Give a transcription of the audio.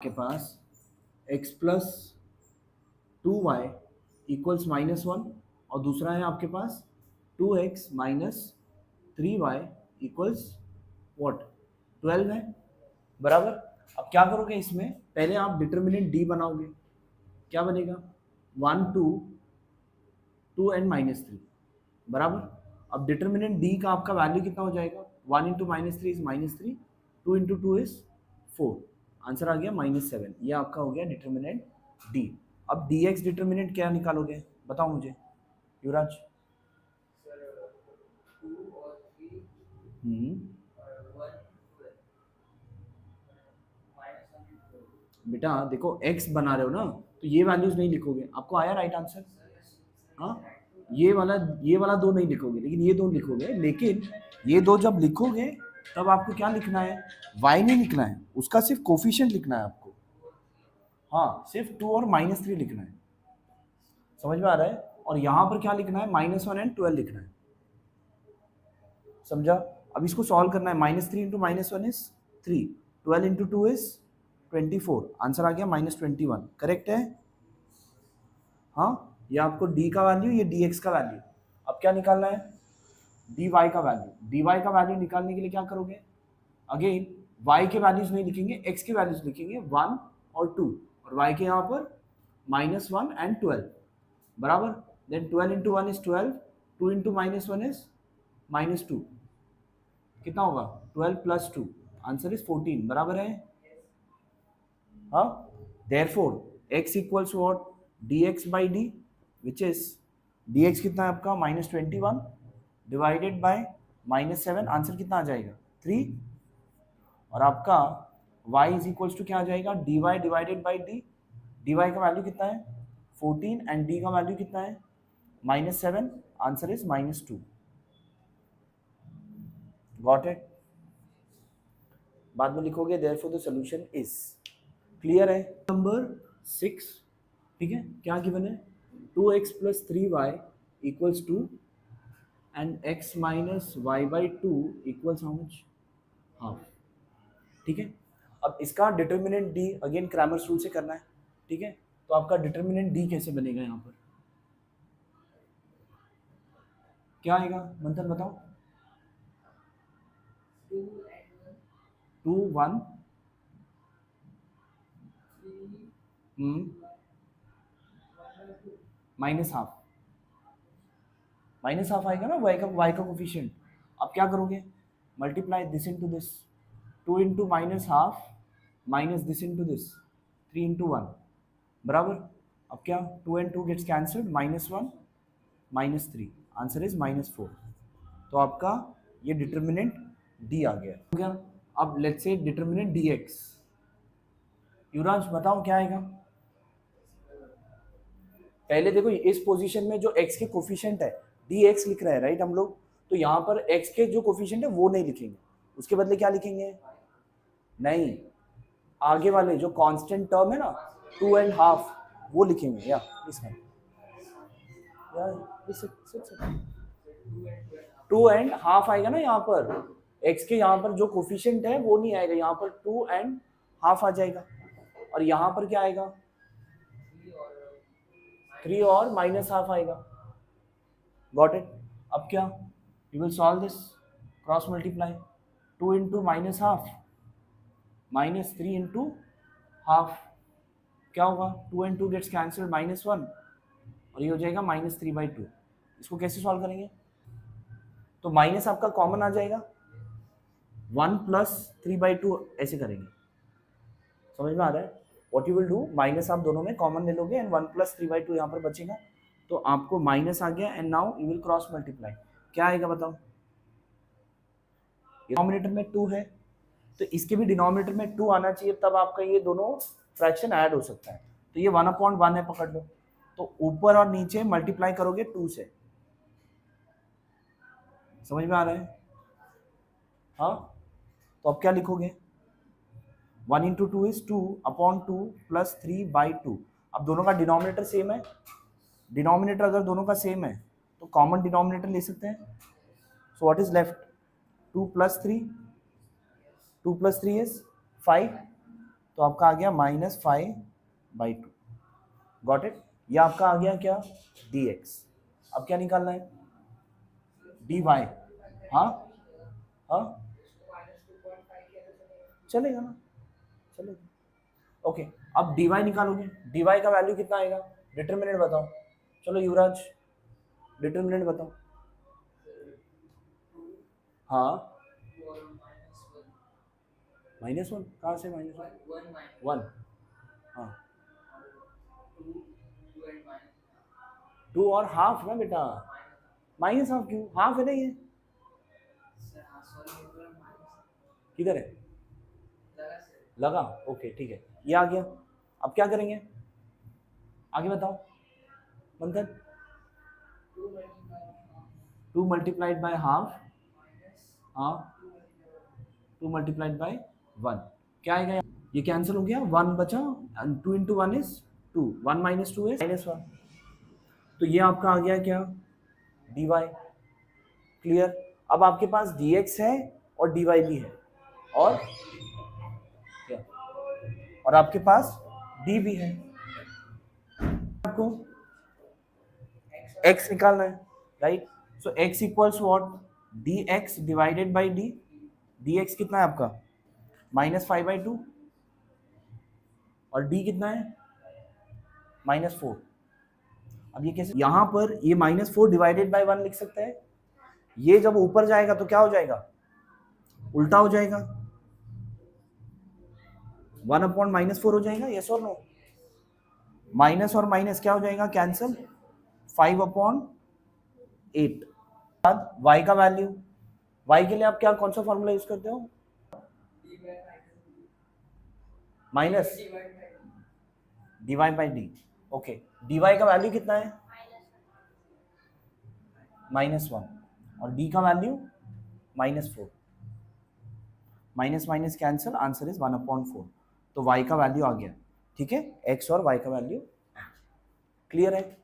के पास x plus 2y equals -1 और दूसरा है आपके पास 2x minus 3y equals what 12 है बराबर। अब क्या करोगे इसमें, पहले आप डिटर्मिनेंट d बनाओगे, क्या बनेगा 1 2 2 एंड -3 बराबर। अब डिटर्मिनेंट d का आपका वैल्यू कितना हो जाएगा, 1 into -3 is -3, 2 into 2 is 4, answer आ गया -7। ये आपका हो गया डिटर्मिनेंट d। अब dx डिटर्मिनेंट क्या निकालोगे बताओ मुझे युवराज। बेटा देखो x बना रहे हो ना, तो ये वैल्यूज नहीं लिखोगे, आपको आया राइट आंसर। हाँ, ये वाला दो नहीं लिखोगे, लेकिन ये दो लिखोगे। लेकिन ये दो जब लिखोगे तब आपको क्या लिखना है, y नहीं लिखना है, उसका सिर्फ कोफिशिएंट लिखना है आपको। हाँ, सिर्फ 2 और -3 लिखना है, समझ में आ रहा है। और यहाँ पर क्या लिखना है, -1 एंड 12 लिखना है, समझा। अब इसको सॉल्व करना है, -3 into -1 is 3, 12 into 2 is 24, answer आ गया -21, करेक्ट है। हाँ, ये आपको d का वैल्यू, ये dx का वैल्यू। अब क्या निकालना है, dy का वैल्यू। dy का वैल्यू निकालने के लिए क्या करोगे, अगेन y के वैल्यूज नहीं लिखेंगे, x के वैल्यूज लिखेंगे 1 और 2, और y के यहाँ पर -1 एंड 12 बराबर। Then 12 into 1 is 12, 2 into -1 is -2, कितना होगा 12 प्लस 2, आंसर इज 14 बराबर है। हाँ, therefore x equals what, dx by d, which is dx कितना है आपका -21 डिवाइडेड बाय -7, आंसर कितना आ जाएगा 3। और आपका y इज इक्वल्स टू क्या आ जाएगा, dy divided by d, dy का वैल्यू कितना है 14 एंड d का वैल्यू कितना है -7, आंसर इज -2। Got it. बाद में लिखोगे therefore the solution is, clear है। नंबर 6, ठीक है, क्या गिवन है 2x plus 3y equals 2 and x minus y by 2 equals how much, half. ठीक है, अब इसका determinant d again Cramer's rule से करना है, ठीक है। तो आपका डिटर्मिनेंट d कैसे बनेगा, यहाँ पर क्या आएगा मंथन बताओ। 2 1 माइनस हाफ आएगा ना, y का कोफिशिएंट। अब क्या करोगे, multiply this into this, 2 into minus half minus this into this, 3 into 1 बराबर। अब क्या 2 and 2 gets cancelled, -1 -3, answer is -4। तो आपका ये डिटर्मिनेंट d आ गया, हो गया। अब लेट्स से डिटर्मिनेंट dx, युवराज बताओ क्या आएगा। पहले देखो इस पोजीशन में जो x के कोफिशिएंट है dx लिख रहा है राइट हम लोग, तो यहाँ पर x के जो कोफिशिएंट है वो नहीं लिखेंगे, उसके बदले क्या लिखेंगे, नहीं आगे वाले जो कांस्टेंट टर्म है ना 2 एंड हाफ, वो लिखेंगे। या इसमें 2 एंड हाफ आएगा ना, यहाँ पर x के यहाँ पर जो कोफिशिएंट है वो नहीं आएगा, यहाँ पर 2 एंड हाफ आ जाएगा। और यहाँ पर क्या आएगा 3 और माइनस हाफ आएगा। Got it. अब क्या, you will solve this, cross multiply, 2 into minus half minus 3 into half, क्या होगा 2 एंड 2 गेट्स कैंसिल, -1, और ये हो जाएगा -3/2। इसको कैसे सॉल्व करेंगे, तो माइनस आपका कॉमन आ जाएगा, 1 प्लस 3/2 ऐसे करेंगे, समझ में आ रहा है। What you will do, minus आप दोनों में कॉमन ले लोगे एंड 1 प्लस 3/2 यहाँ पर बचेगा, तो आपको माइनस आ गया and now you will cross multiply, क्या आएगा बताओ। डिनोमिनेटर में 2 है तो इसके भी डिनोमिनेटर में 2 आना चाहिए, तब आपका ये दोनों फ्रैक्शन ऐड हो सकता है। तो ये 1/1 है, पकड़ लो, तो ऊपर और नीचे मल्टीप्लाई करोगे 2 से, समझ में आ रहा है। हाँ, तो अब क्या लिखोगे, 1 इंटू 2 इज 2/2 प्लस 3/2। अब दोनों का डिनोमिनेटर सेम है, डिनोमिनेटर अगर दोनों का सेम है तो कॉमन डिनोमिनेटर ले सकते हैं। So what is left, 2 plus 3 is 5, तो आपका आ गया -5/2। Got it. ये आपका आ गया क्या, dx। अब क्या निकालना है, dy। हाँ हाँ चलेगा ना, चलेगा। ओके, अब dy निकालोगे, dy का वैल्यू कितना आएगा, डिटरमिनेंट बताओ। चलो युवराज डिटरमिनेंट बताओ। हाँ -1 कहाँ से, -1 हाँ 2 और हाफ ना बेटा, -हाफ क्यों, हाफ है ना ये, किधर है, लगा, ओके ठीक है, ये आ गया। अब क्या करेंगे, आगे बताओ मंथन। 2 मल्टीप्लाइड बाय हाफ, हाँ 2 मल्टीप्लाइड बाय 1, क्या आएगा, ये कैंसिल हो गया, 1 बचा, 2 इंटू 1 इज 2, 1 माइनस 2 इज -1, तो ये आपका आ गया क्या, dy। क्लियर। अब आपके पास dx है और dy भी है, और क्या, और आपके पास d भी है। आपको x निकालना है, right. So x equals what, dx divided by d। dx कितना है आपका, -5/2, और d कितना है, -4। अब ये कैसे, यहां पर ये -4 डिवाइडेड बाई 1 लिख सकते हैं, ये जब ऊपर जाएगा तो क्या हो जाएगा, उल्टा हो जाएगा, 1/-4 हो जाएगा, यस और नो। माइनस और माइनस क्या हो जाएगा, कैंसिल, 5/8। बाद y का वैल्यू, y के लिए आप क्या, कौन सा फॉर्मूला यूज करते हो, माइनस dy/d। ओके, dy का वैल्यू कितना है, -1, और d का value -4। Minus minus cancel, answer is 1/4। तो y का वैल्यू आ गया, ठीक है, x और y का वैल्यू क्लियर है।